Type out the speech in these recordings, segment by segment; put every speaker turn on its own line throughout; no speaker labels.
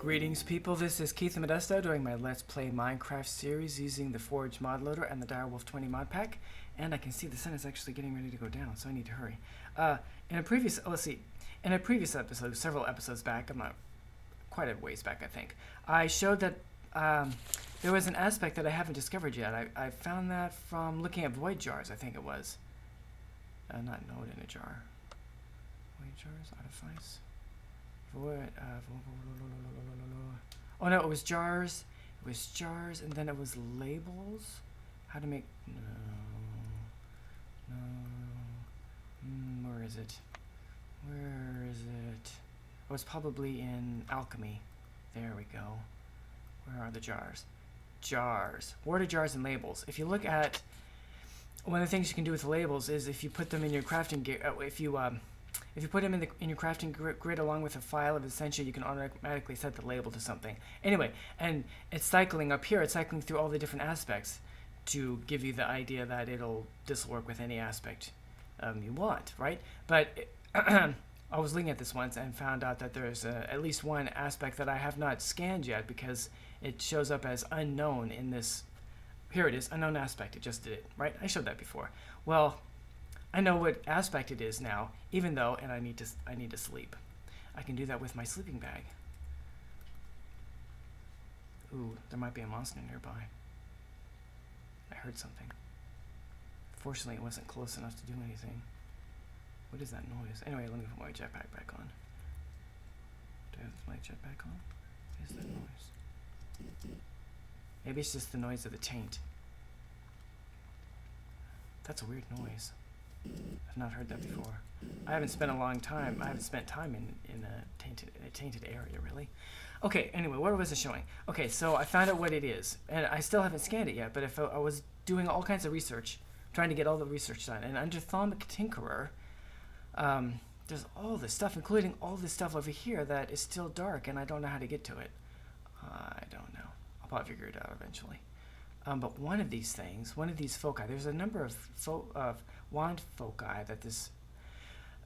Greetings people, this is Keith Modesto doing my Let's Play Minecraft series using the Forge mod loader and the Direwolf 20 mod pack. And I can see the sun is actually getting ready to go down, so I need to hurry. In a previous episode, several episodes back, I'm not quite a ways back I think, I showed that there was an aspect that I haven't discovered yet. I found that from looking at void jars, I think it was. Not node in a jar. Void jars, artifice. Oh no, it was jars. It was jars, and then it was labels. How to make where is it? Where is it? Oh, it's probably in alchemy. There we go. Where are the jars? Jars. Where are jars and labels? If you look at one of the things you can do with the labels is if you put them in your crafting gear. If you put them in your crafting grid along with a file of Essentia, you can automatically set the label to something. Anyway, and it's cycling up here. It's cycling through all the different aspects to give you the idea that this will work with any aspect you want, right? But I was looking at this once and found out that there's at least one aspect that I have not scanned yet because it shows up as unknown in this. Here it is, unknown aspect. It just did it, right? I showed that before. Well, I know what aspect it is now, even though, and I need to sleep. I can do that with my sleeping bag. Ooh, there might be a monster nearby. I heard something. Fortunately, it wasn't close enough to do anything. What is that noise? Anyway, let me put my jetpack back on. Do I have my jetpack on? What is that noise? Maybe it's just the noise of the taint. That's a weird noise. I've not heard that before. I haven't spent time in a tainted area, really. Okay, anyway, what was it showing? Okay, so I found out what it is, and I still haven't scanned it yet, but if I was doing all kinds of research, trying to get all the research done, and under Thaumic Tinkerer, there's all this stuff, including all this stuff over here that is still dark, and I don't know how to get to it. I don't know. I'll probably figure it out eventually. But one of these things, one of these foci, there's a number of wand foci that this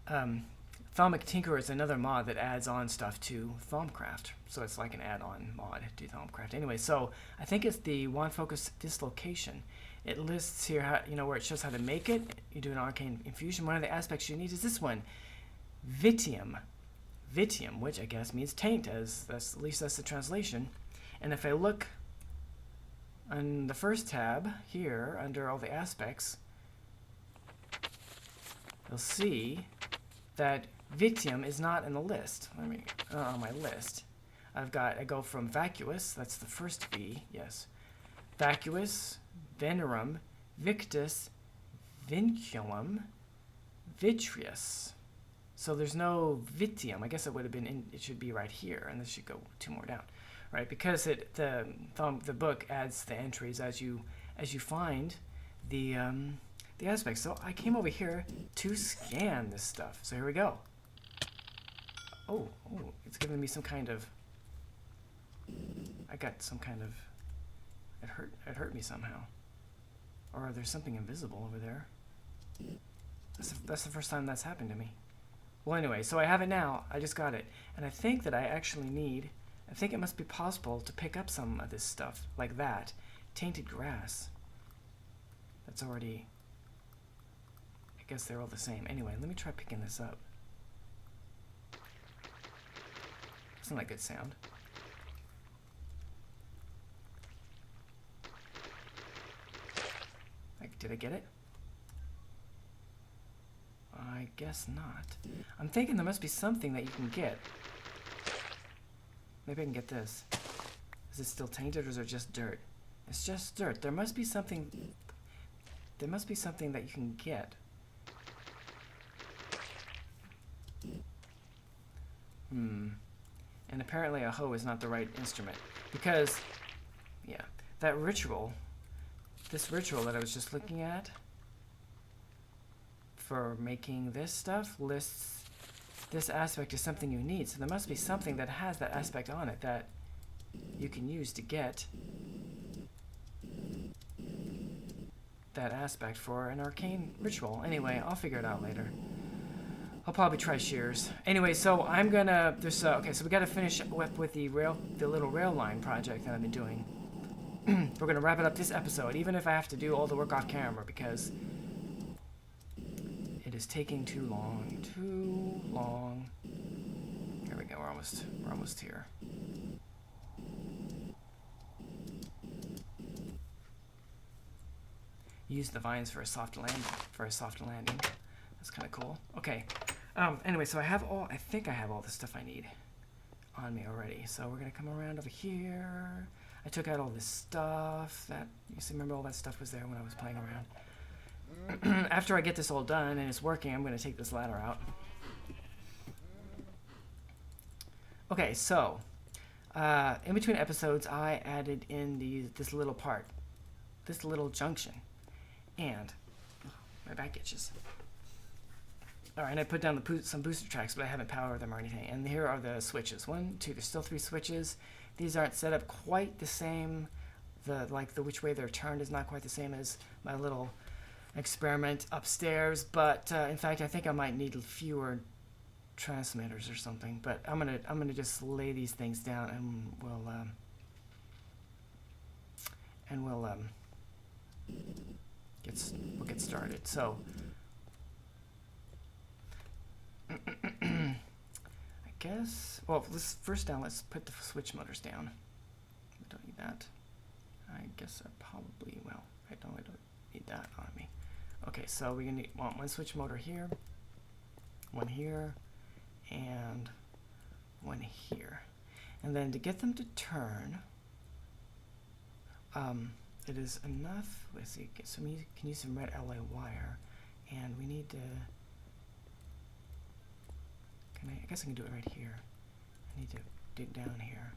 Thaumic Tinkerer is another mod that adds on stuff to Thaumcraft. So it's like an add-on mod to Thaumcraft. Anyway, so I think it's the wand focus dislocation. It lists here how, where it shows how to make it. You do an arcane infusion. One of the aspects you need is this one, Vitium. Vitium, which I guess means taint, at least that's the translation. And if I look on the first tab here, under all the aspects, you'll see that Vitium is not in the list. On my list. I go from Vacuous, that's the first V, yes. Vacuous, Venerum, Victus, Vinculum, Vitreous. So there's no Vitium. I guess it would have been it should be right here, and this should go 2 more down. Right, because the book adds the entries as you find the aspects. So I came over here to scan this stuff. So here we go. Oh, it's giving me some kind of. I got some kind of. It hurt me somehow. Or there's something invisible over there. That's the first time that's happened to me. Well, anyway, so I have it now. I just got it, and I think that I actually need. I think it must be possible to pick up some of this stuff, like that. Tainted grass. That's already... I guess they're all the same. Anyway, let me try picking this up. That's not a good sound. Did I get it? I guess not. I'm thinking there must be something that you can get. Maybe I can get this. Is it still tainted or is it just dirt? It's just dirt. There must be something. There must be something that you can get. And apparently a hoe is not the right instrument. Because, yeah, that ritual, this ritual that I was just looking at for making this stuff lists this aspect is something you need, so there must be something that has that aspect on it that you can use to get that aspect for an arcane ritual. Anyway, I'll figure it out later. I'll probably try shears. Anyway, so I'm gonna, okay, so we gotta finish up with the little rail line project that I've been doing. We're gonna wrap it up this episode, even if I have to do all the work off camera, because it is taking too long. Here we go, we're almost here. Use the vines for a soft landing. That's kind of cool. Okay. Anyway, so I think I have all the stuff I need on me already. So we're gonna come around over here. I took out all this stuff that, remember all that stuff was there when I was playing around. After I get this all done and it's working, I'm gonna take this ladder out. Okay, so in between episodes, I added in this little part, this little junction, and my back itches. All right, and I put down some booster tracks, but I haven't powered them or anything. And here are the switches. 1, 2. There's still 3 switches. These aren't set up quite the same. The which way they're turned is not quite the same as my little experiment upstairs. But in fact, I think I might need fewer transmitters or something. But I'm gonna just lay these things down, and we'll get started. So. I guess, well, let's put the switch motors down. We don't need that. I guess I probably, I don't need that on me. Okay, so we're gonna want one switch motor here, one here, and one here. And then to get them to turn, it is enough, let's see, so we can use some red alloy wire, and we need to, I guess I can do it right here. I need to dig down here.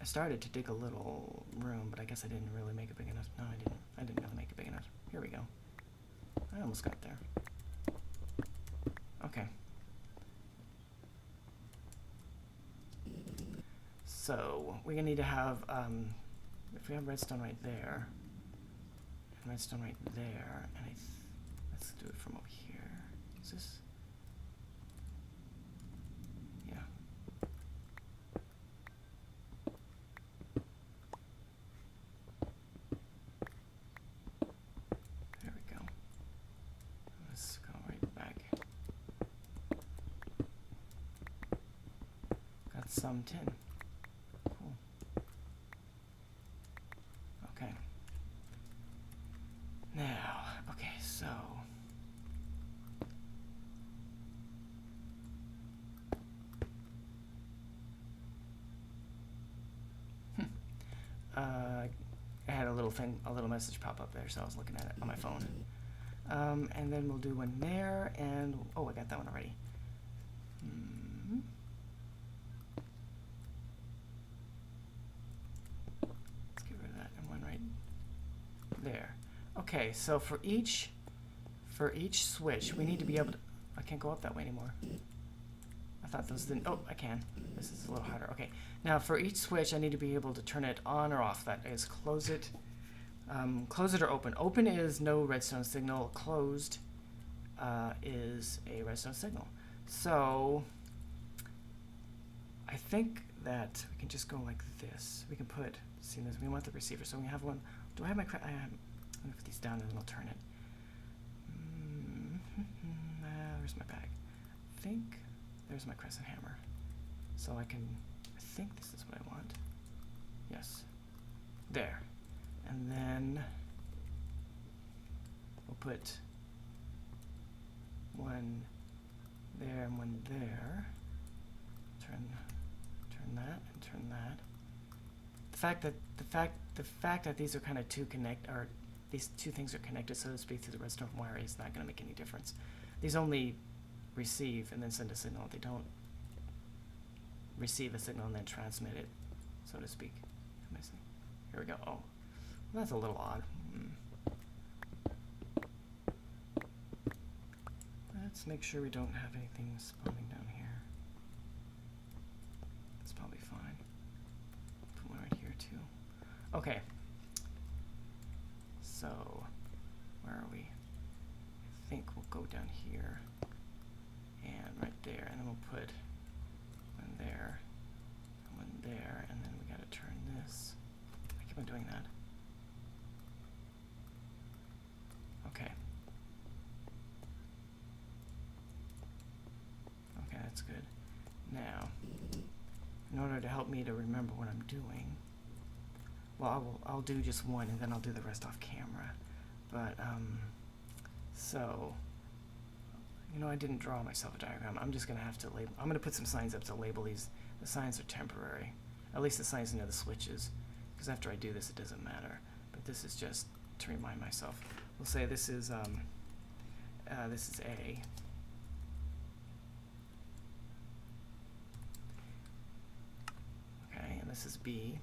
I started to dig a little room, but I guess I didn't really make it big enough. No, I didn't. I didn't really make it big enough. Here we go. I almost got there. Okay. So we're gonna need to have, if we have redstone right there, and redstone right there, and let's do it from over here. Is this? Yeah. There we go. Let's go right back. Got some tin. Cool. Okay. Now, okay, so I had a little message pop up there, so I was looking at it on my phone. And then we'll do one there, and oh, I got that one already. Let's get rid of that, and one right there. Okay, so for each switch, we need to be able to. I can't go up that way anymore. I thought those didn't. Oh, I can. This is a little harder. Okay, now for each switch, I need to be able to turn it on or off. That is, close it or open. Open is no redstone signal. Closed is a redstone signal. So I think that we can just go like this. We can put. See this? We want the receiver, so we have one. Do I have my? I'm gonna put these down and then I'll turn it. Where's my bag? I think there's my crescent hammer. So I think this is what I want. Yes. There. And then we'll put one there and one there. Turn that and turn that. The fact that these are kind of these two things are connected, so to speak, to the redstone wire is not going to make any difference. These only receive and then send a signal. They don't receive a signal and then transmit it, so to speak. Here we go. Oh, well, that's a little odd. Let's make sure we don't have anything spawning down here. That's probably fine. Put one right here too. Okay. So, where are we? I think we'll go down here and right there, and then we'll put one there, and one there, and then we gotta turn this. I keep on doing that. Okay. Okay, that's good. Now, in order to help me to remember what I'm doing, well, I'll do just one and then I'll do the rest off camera. But, so, you know, I didn't draw myself a diagram. I'm just going to have to label. I'm going to put some signs up to label these. The signs are temporary. At least the signs near the switches. Because after I do this, it doesn't matter. But this is just to remind myself. We'll say this is A. Okay, and this is B.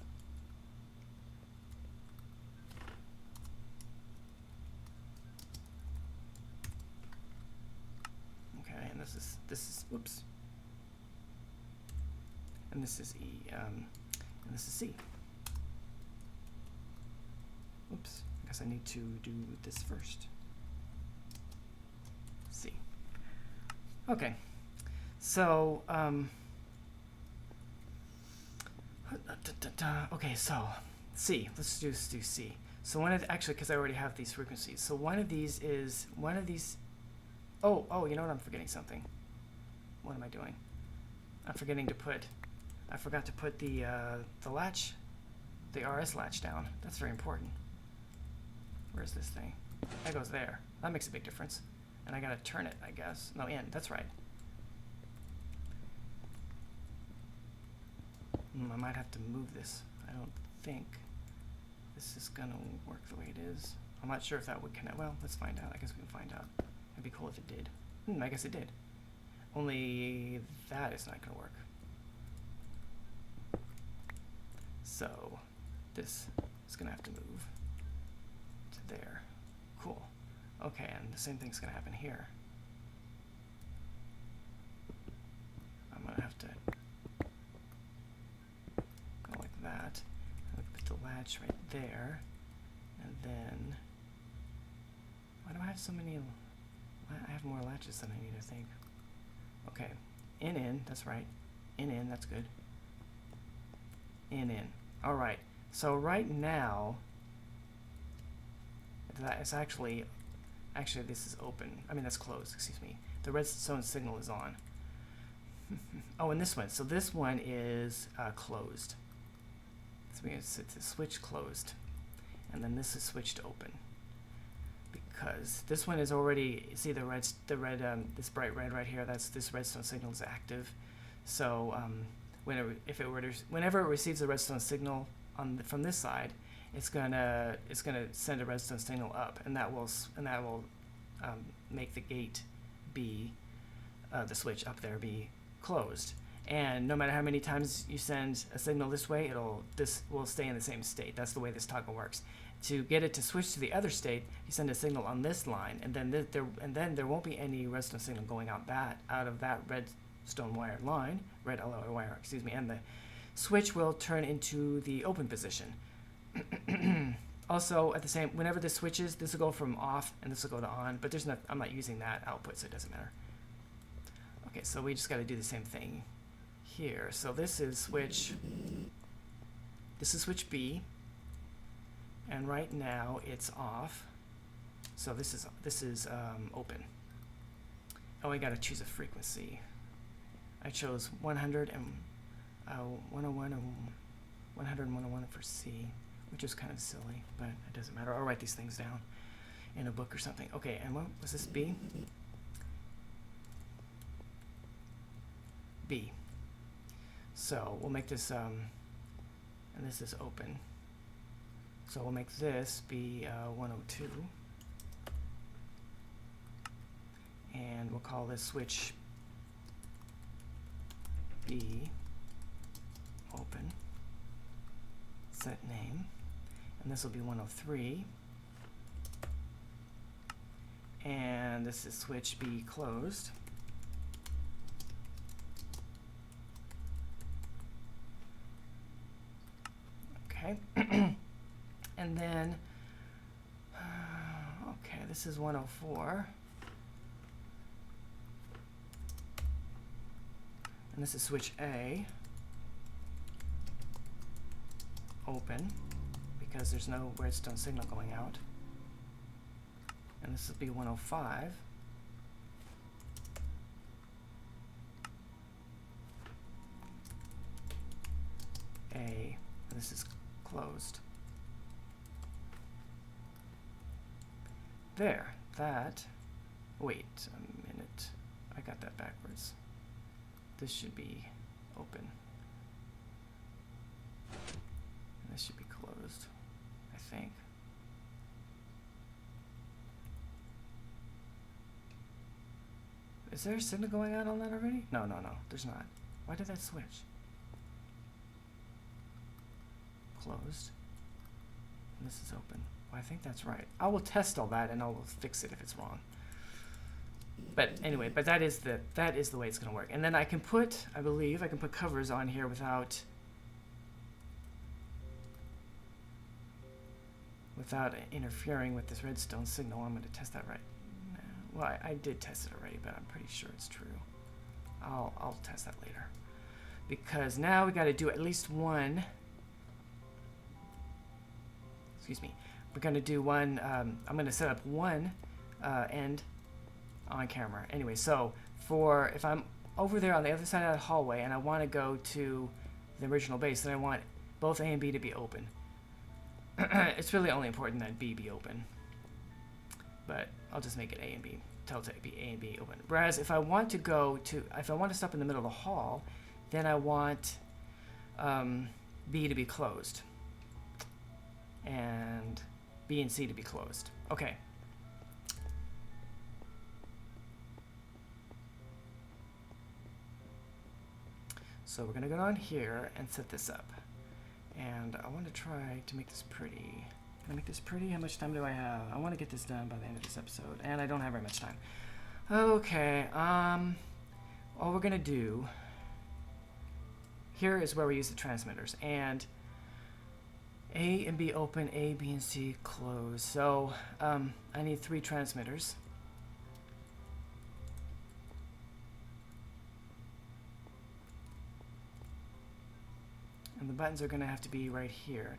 Okay, and this is whoops. And this is E, and this is C. Oops, I guess I need to do this first. C. Okay, so, okay, so C, let's do C. So one of actually, because I already have these frequencies. So one of these, oh, you know what, I'm forgetting something. What am I doing? I'm forgetting to put, I forgot to put the latch, the RS latch down. That's very important. Where's this thing? That goes there. That makes a big difference. And I gotta turn it, I guess. No, in, that's right. I might have to move this. I don't think this is gonna work the way it is. I'm not sure if that would connect. Well, let's find out. I guess we can find out. It'd be cool if it did. I guess it did. Only that is not gonna work. So this is gonna have to move to there. Cool. Okay, and the same thing's gonna happen here. I'm gonna have to go like that. And put the latch right there. And then, why do I have so many? I have more latches than I need, I think. Okay, in, that's right. In, that's good. In. All right, so right now, that is actually this is open. I mean, that's closed, excuse me. The redstone signal is on. Oh, and this one. So this one is closed. So it's a switch closed. And then this is switched open. Because this one is already, see the red, this bright red right here, this redstone signal is active. So whenever it receives a redstone signal from this side, it's gonna send a redstone signal up, and that will make the gate be the switch up there be closed. And no matter how many times you send a signal this way, this will stay in the same state. That's the way this toggle works. To get it to switch to the other state, you send a signal on this line, and then there won't be any redstone signal going out of that redstone wire line, red alloy wire, excuse me, and the switch will turn into the open position. Also, at the same, whenever this switches, this will go from off and this will go to on, but I'm not using that output, so it doesn't matter. Okay, so we just got to do the same thing here. So this is switch B, and right now it's off. So this is open. Oh, I got to choose a frequency. I chose 100 and 101 and 100 and 101 for C, which is kind of silly, but it doesn't matter. I'll write these things down in a book or something. Okay, and what was this, B? B. So we'll make this, and this is open. So we'll make this be 102. And we'll call this switch B open. Set name. And this will be 103. and this is switch B closed. Okay. And then, okay, this is 104. And this is switch A, open, because there's no redstone signal going out. And this will be 105. A, and this is closed. There, that, wait a minute, I got that backwards. This should be open. And this should be closed, I think. Is there a signal going out on that already? No, there's not. Why did that switch? Closed. And this is open. Well, I think that's right. I will test all that and I will fix it if it's wrong. But anyway, but that is the way it's going to work. And then I can put, I believe, I can put covers on here without interfering with this redstone signal. I'm going to test that right now. Well, I did test it already, but I'm pretty sure it's true. I'll test that later. Because now we got to do at least one. Excuse me. We're going to do one. I'm going to set up one end on camera. Anyway, so if I'm over there on the other side of the hallway and I want to go to the original base, then I want both A and B to be open. It's really only important that B be open, but I'll just make it A and B. Tell it to be A and B open. Whereas if I want to stop in the middle of the hall, then I want B to be closed and B and C to be closed. Okay. So we're going to go down here and set this up. And I want to try to make this pretty. Can I make this pretty? How much time do I have? I want to get this done by the end of this episode. And I don't have very much time. Okay. All we're going to do here is where we use the transmitters. And A and B open, A, B, and C closed. So I need 3 transmitters. And the buttons are going to have to be right here.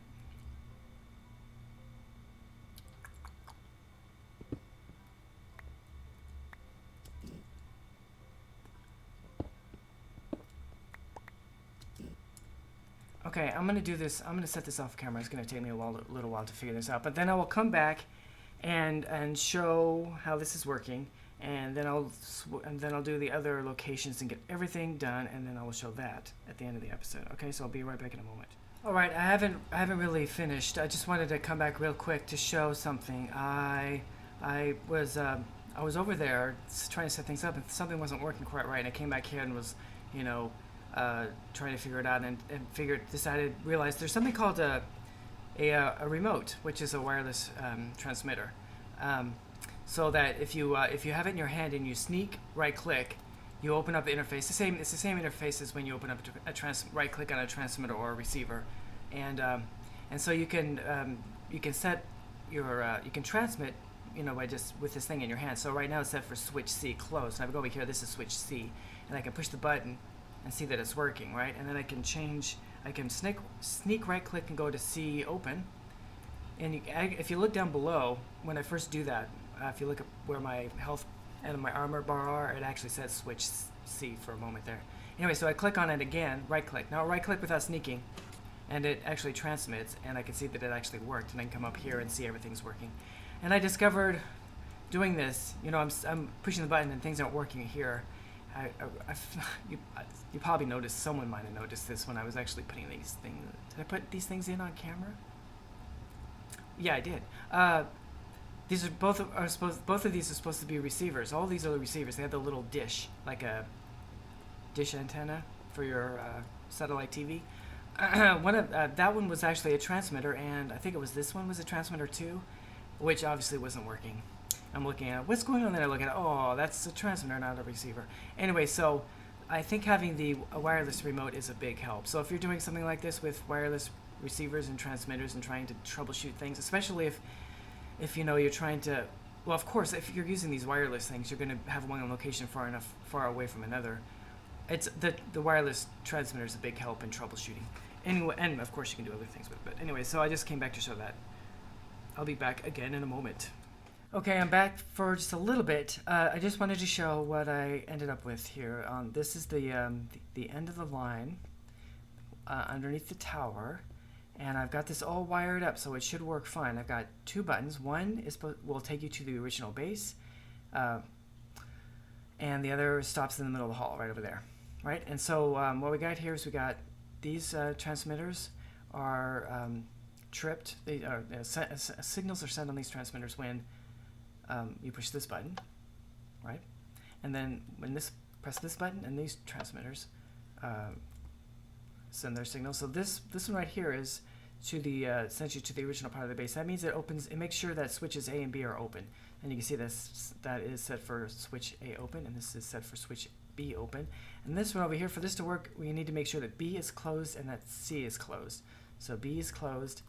Okay, I'm going to do this. I'm going to set this off camera. It's going to take me a little while to figure this out. But then I will come back and show how this is working. And then I'll do the other locations and get everything done, and then I will show that at the end of the episode. Okay, so I'll be right back in a moment. All right, I haven't really finished. I just wanted to come back real quick to show something. I was over there trying to set things up, and something wasn't working quite right. And I came back here and was, trying to figure it out, and realized there's something called a remote, which is a wireless transmitter. So that if you have it in your hand and you sneak right click, you open up the interface. It's the same interface as when you open up right click on a transmitter or a receiver, and so you can set your you can transmit by just with this thing in your hand. So right now it's set for switch C closed. And I go over here. This is switch C, and I can push the button and see that it's working, right? And then I can change. I can sneak right click and go to C open. And if you look down below, when I first do that. If you look at where my health and my armor bar are, it actually says switch C for a moment there. Anyway, so I click on it again, right click. Now right click without sneaking, and it actually transmits, and I can see that it actually worked, and I can come up here and see everything's working. And I discovered doing this, I'm pushing the button and things aren't working here. You probably noticed, someone might have noticed this when I was actually putting these things. Did I put these things in on camera? Yeah, I did. These are both of these are supposed to be receivers. All these are the receivers. They have the little dish, like a dish antenna for your satellite TV. That one was actually a transmitter, and I think it was this one was a transmitter too. which obviously wasn't working. I'm looking at what's going on, then I look at, oh, that's a transmitter, not a receiver. Anyway, so I think having the wireless remote is a big help. So if you're doing something like this with wireless receivers and transmitters and trying to troubleshoot things, especially if you know you're trying to, well, of course, if you're using these wireless things, you're going to have one location far away from another. It's the wireless transmitter is a big help in troubleshooting. Anyway, and of course you can do other things with it. But anyway, so I just came back to show that. I'll be back again in a moment. Okay, I'm back for just a little bit. I just wanted to show what I ended up with here. This is the end of the line underneath the tower, and I've got this all wired up, so it should work fine. I've got two buttons. One will take you to the original base, and the other stops in the middle of the hall, right over there, right? And so what we got here is we got these transmitters are tripped. Signals are sent on these transmitters when you push this button, right? And then when press this button, and these transmitters send their signal. So this one right here is to the sends you to the original part of the base. That means it makes sure that switches A and B are open. And you can see that is set for switch A open, and this is set for switch B open. And this one over here, for this to work, we need to make sure that B is closed and that C is closed. So B is closed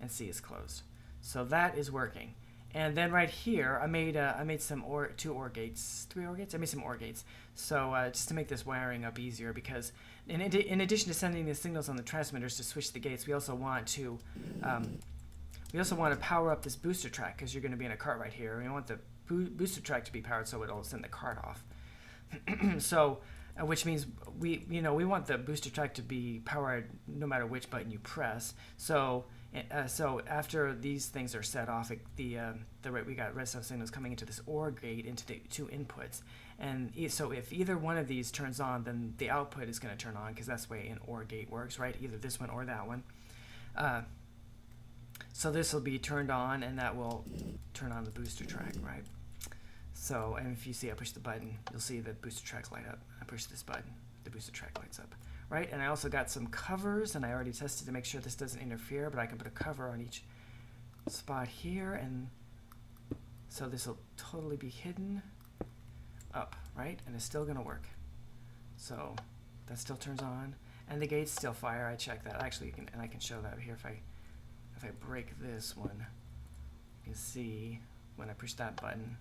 and C is closed. So that is working. And then right here, I made some three OR gates. I made some OR gates. So just to make this wiring up easier, because in addition to sending the signals on the transmitters to switch the gates, we also want to power up this booster track, because you're going to be in a cart right here. We want the booster track to be powered so it'll send the cart off. So, which means we want the booster track to be powered no matter which button you press. So after these things are set off, we got redstone signals coming into this OR gate into the two inputs, and so if either one of these turns on, then the output is going to turn on, because that's the way an OR gate works, right? Either this one or that one. So this will be turned on, and that will turn on the booster track, right? So, and if you see I push the button, you'll see the booster track light up. I push this button, the booster track lights up. Right, and I also got some covers, and I already tested to make sure this doesn't interfere, but I can put a cover on each spot here, and so this will totally be hidden up, right? And it's still going to work. So that still turns on, and the gates still fire. I checked that. Actually, I can show that here if I break this one. You can see when I push that button.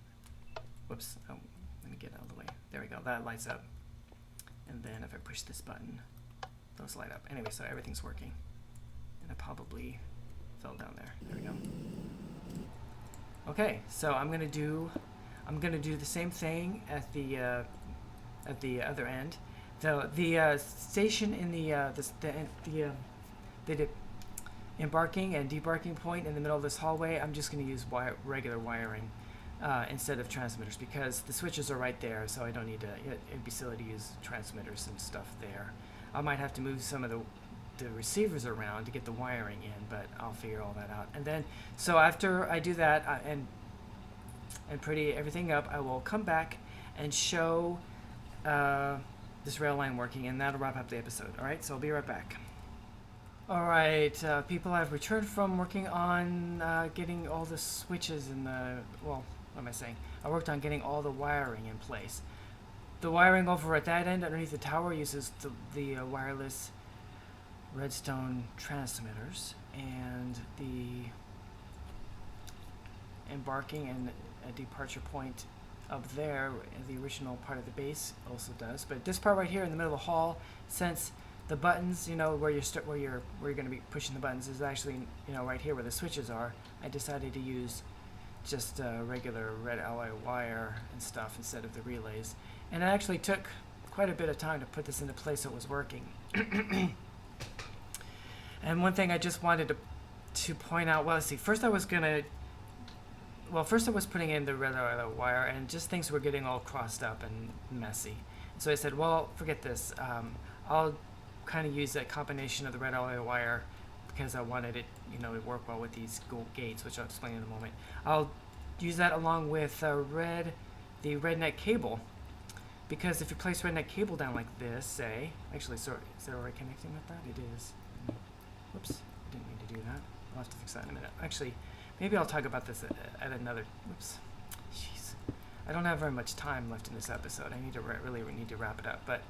Whoops! Oh, let me get out of the way. There we go. That lights up. And then if I push this button, those light up. Anyway, so everything's working. And it probably fell down there. There we go. Okay, so I'm gonna do the same thing at the other end. The station in the embarking and debarking point in the middle of this hallway, I'm just gonna use regular wiring instead of transmitters, because the switches are right there, so I don't need to. It'd be silly to use transmitters and stuff there. I might have to move some of the receivers around to get the wiring in, but I'll figure all that out. And then, so after I do that and pretty everything up, I will come back and show this rail line working, and that'll wrap up the episode. All right, so I'll be right back. All right, people, I've returned from working on getting all the switches in the, well, what am I saying? I worked on getting all the wiring in place. The wiring over at that end underneath the tower uses the wireless redstone transmitters, and the embarking and a departure point up there, the original part of the base, also does. But this part right here in the middle of the hall, since the buttons, where you're going to be pushing the buttons, is actually right here where the switches are, I decided to use just regular red alloy wire and stuff instead of the relays. And it actually took quite a bit of time to put this into place so it was working. And one thing I just wanted to point out, well, let's see, first I was putting in the red alloy wire, and just things were getting all crossed up and messy. So I said, well, forget this. I'll kind of use that combination of the red alloy wire, because I wanted it, to work well with these gold gates, which I'll explain in a moment. I'll use that along with the redneck cable, because if you place redneck cable down like this, say, actually, sorry, is that already connecting with that? It is. Whoops, I didn't mean to do that. I'll have to fix that in a minute. Actually, Maybe I'll talk about this at another. Whoops, jeez, I don't have very much time left in this episode. I need to really need to wrap it up, but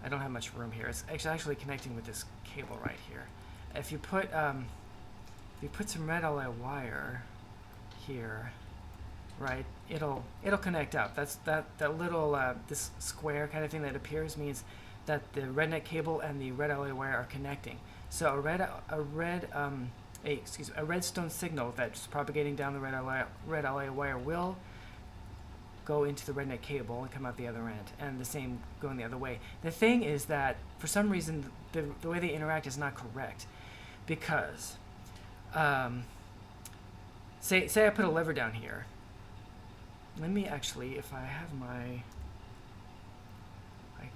I don't have much room here. It's actually connecting with this cable right here. If you put some red alloy wire here, right, it'll connect up. That's that little this square kind of thing that appears means that the red net cable and the red alloy wire are connecting. So a redstone signal that's propagating down the red alloy wire will go into the red net cable and come out the other end, and the same going the other way. The thing is that for some reason the way they interact is not correct, because say I put a lever down here. Let me actually, if I have I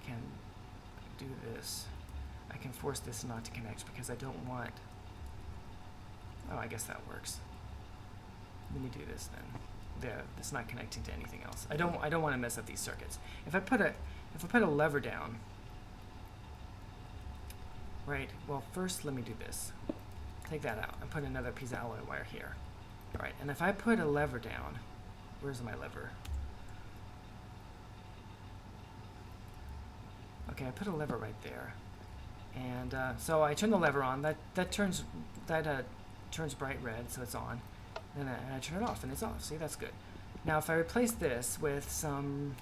can do this. I can force this not to connect because I don't want. Oh, I guess that works. Let me do this then. It's not connecting to anything else. I don't want to mess up these circuits. If I put a lever down, right? Well, first let me do this. Take that out and put another piece of alloy wire here. All right, and if I put a lever down, where's my lever? Okay, I put a lever right there, and so I turn the lever on. That turns bright red, so it's on. And I turn it off, and it's off. See, that's good. Now, if I replace this with some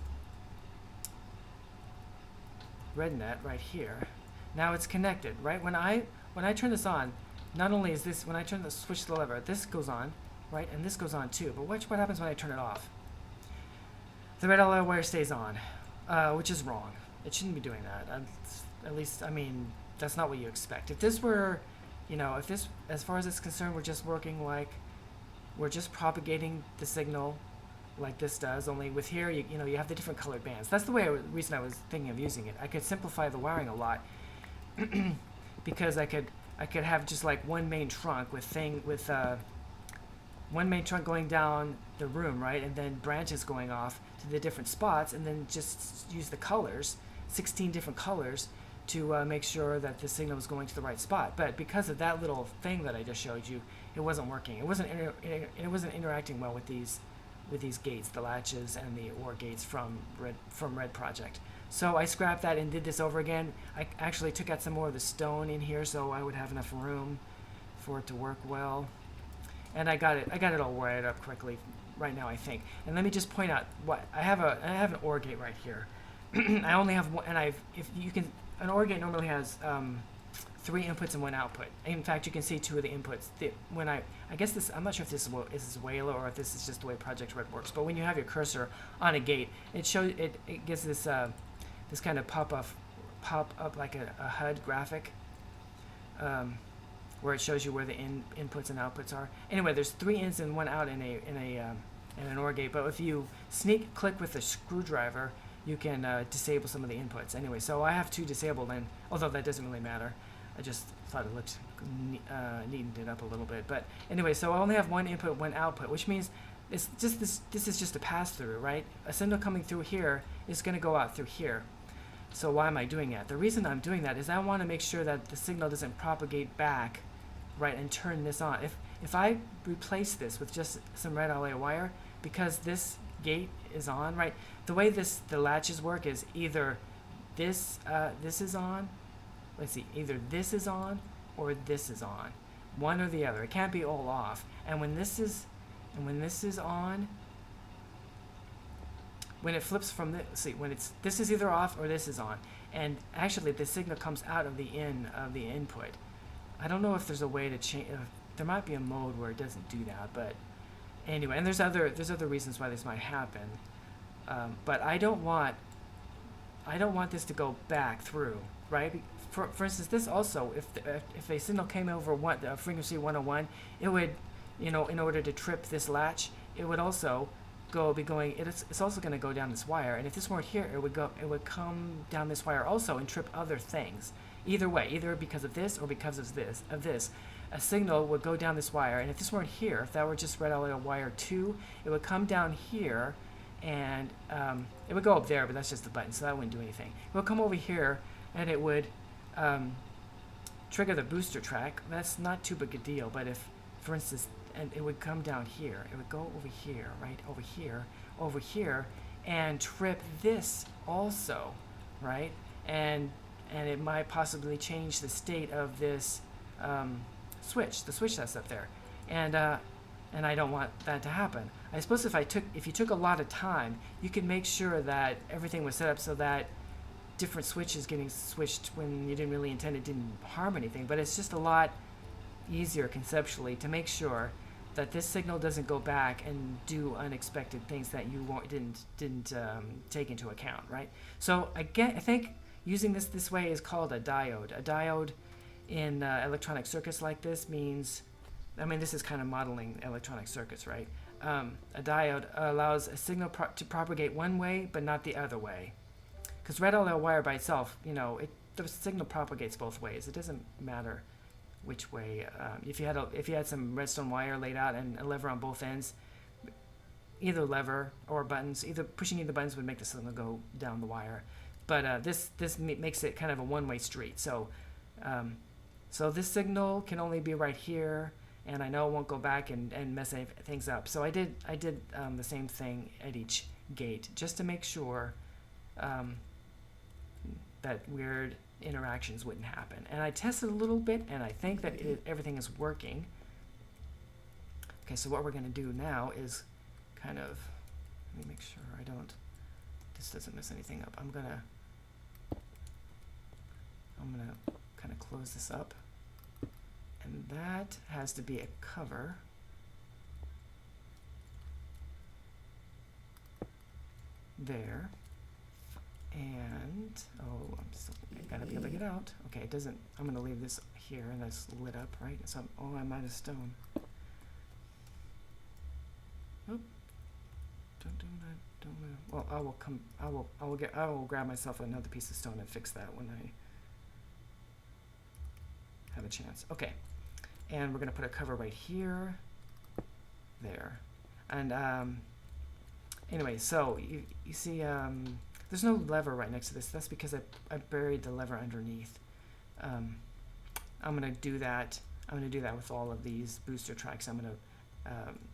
red net right here, now it's connected, right? When I turn this on, not only is this, when I switch the lever, this goes on, right, and this goes on too. But watch what happens when I turn it off. The red alloy wire stays on, which is wrong. It shouldn't be doing that. At least, I mean, that's not what you expect. If this were, if this, as far as it's concerned, we're just working like. We're just propagating the signal like this does, only with here, you have the different colored bands. That's the reason I was thinking of using it. I could simplify the wiring a lot because I could have just like one main trunk with one main trunk going down the room, right, and then branches going off to the different spots, and then just use the colors, 16 different colors, to make sure that the signal was going to the right spot. But because of that little thing that I just showed you, it wasn't working. It wasn't interacting well with these gates, the latches and the OR gates from Red Project. So I scrapped that and did this over again. I actually took out some more of the stone in here so I would have enough room for it to work well. And I got it all wired up correctly right now, I think. And let me just point out what I have an OR gate right here. I only have one, and an OR gate normally has 3 inputs and 1 output. In fact, you can see 2 of the inputs. I guess this, I'm not sure if this is Wayla or if this is just the way Project Red works. But when you have your cursor on a gate, it gives this this kind of pop up like a HUD graphic, where it shows you where the inputs and outputs are. Anyway, there's 3 ins and 1 out in an OR gate. But if you sneak click with a screwdriver, you can disable some of the inputs. Anyway, so I have 2 disabled, and although that doesn't really matter, I just thought it looked neatened it up a little bit. But anyway, so I only have 1 input, 1 output, which means it's just this is just a pass through, right? A signal coming through here is going to go out through here. So why am I doing that? The reason I'm doing that is I want to make sure that the signal doesn't propagate back, right, and turn this on. If I replace this with just some red alloy wire, because this gate is on, right? The way the latches work is either this is on. Let's see, either this is on or this is on, one or the other. It can't be all off. And when this is on, when it flips from this is either off or this is on, and actually the signal comes out of the input. I don't know if there's a way to change. There might be a mode where it doesn't do that, but anyway, and there's other reasons why this might happen, but I don't want this to go back through, right? For instance, this also, if a signal came over frequency 101, it would, in order to trip this latch, it would also it's also going to go down this wire, and if this weren't here, it would come down this wire also and trip other things. Either way, either because of this or because of this, a signal would go down this wire, and if this weren't here, if that were just red alloy wire 2, it would come down here, and it would go up there, but that's just the button, so that wouldn't do anything. It would come over here, and it would trigger the booster track. That's not too big a deal, but if for instance, and it would come down here. It would go over here, right? Over here, and trip this also, right? And it might possibly change the state of this switch, the switch that's up there. And I don't want that to happen. I suppose if you took a lot of time, you could make sure that everything was set up so that different switches getting switched when you didn't really intend it didn't harm anything. But it's just a lot easier conceptually to make sure that this signal doesn't go back and do unexpected things that you didn't take into account, right? So I think using this way is called a diode. A diode in electronic circuits like this means, I mean, this is kind of modeling electronic circuits, right? A diode allows a signal to propagate one way, but not the other way. Because red LL wire by itself, the signal propagates both ways. It doesn't matter which way. If you had some redstone wire laid out and a lever on both ends, either lever or buttons, pushing either buttons would make the signal go down the wire. But this makes it kind of a one-way street. So this signal can only be right here, and I know it won't go back and mess things up. So I did the same thing at each gate just to make sure that weird interactions wouldn't happen. And I tested a little bit, and I think that everything is working. Okay, so what we're going to do now is kind of, let me make sure this doesn't mess anything up. I'm gonna kind of close this up, and that has to be a cover. There. And I gotta be able to get out. Okay, it doesn't. I'm gonna leave this here, and that's lit up, right? So I'm out of stone. Oop. Don't move. Well, I will grab myself another piece of stone and fix that when I have a chance. Okay, and we're gonna put a cover right here, there, and anyway. So you see. There's no lever right next to this. That's because I buried the lever underneath. I'm gonna do that. I'm gonna do that with all of these booster tracks. I'm gonna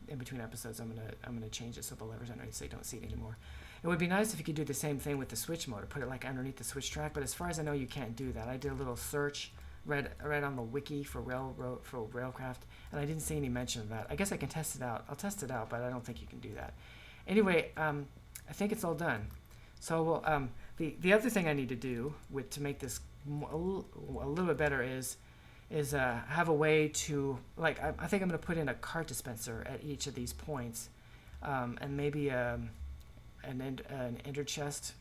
in between episodes, I'm gonna change it so the lever's underneath so you don't see it anymore. It would be nice if you could do the same thing with the switch motor, put it like underneath the switch track. But as far as I know, you can't do that. I did a little search, read on the wiki for Railcraft, and I didn't see any mention of that. I guess I can test it out. I'll test it out, but I don't think you can do that. Anyway, I think it's all done. So the other thing I need to do to make this a little bit better is have a way to, like, I think I'm going to put in a cart dispenser at each of these points, and maybe an ender chest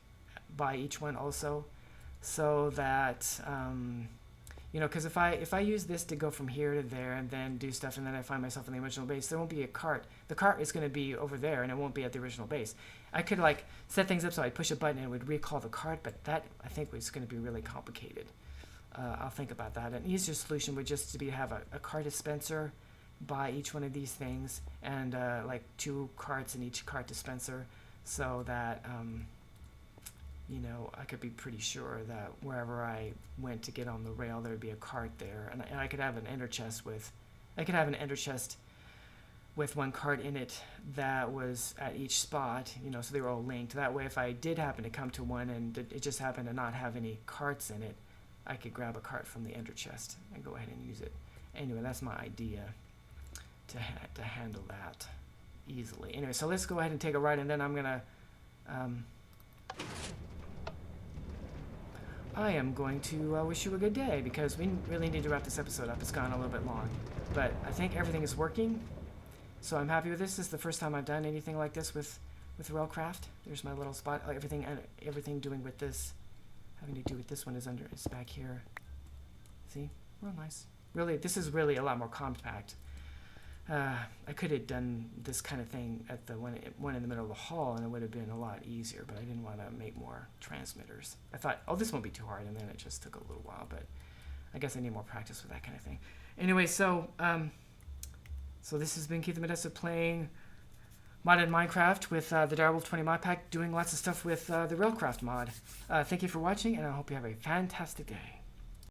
by each one also, so that because if I use this to go from here to there and then do stuff, and then I find myself in the original base, there won't be a cart. The cart is going to be over there, and it won't be at the original base. I could set things up so I'd push a button and it would recall the cart, but that I think was going to be really complicated. I'll think about that. An easier solution would just be to have a cart dispenser by each one of these things, and 2 carts in each cart dispenser, so that I could be pretty sure that wherever I went to get on the rail, there would be a cart there, and I could have an ender chest with one cart in it that was at each spot, so they were all linked. That way, if I did happen to come to one and it just happened to not have any carts in it, I could grab a cart from the ender chest and go ahead and use it. Anyway, that's my idea to handle that easily. Anyway, so let's go ahead and take a ride, and then I'm gonna I am going to wish you a good day, because we really need to wrap this episode up. It's gone a little bit long, but I think everything is working, so I'm happy with this. This is the first time I've done anything like this with Railcraft. There's my little spot. Everything doing with this, having to do with this one is back here. See, real nice. Really, this is really a lot more compact. I could have done this kind of thing at the one in the middle of the hall, and it would have been a lot easier, but I didn't want to make more transmitters. I thought, this won't be too hard, and then it just took a little while, but I guess I need more practice with that kind of thing. Anyway, so this has been Keith the Modesta playing modded Minecraft with the Direwolf 20 mod pack, doing lots of stuff with the Railcraft mod. Thank you for watching, and I hope you have a fantastic day.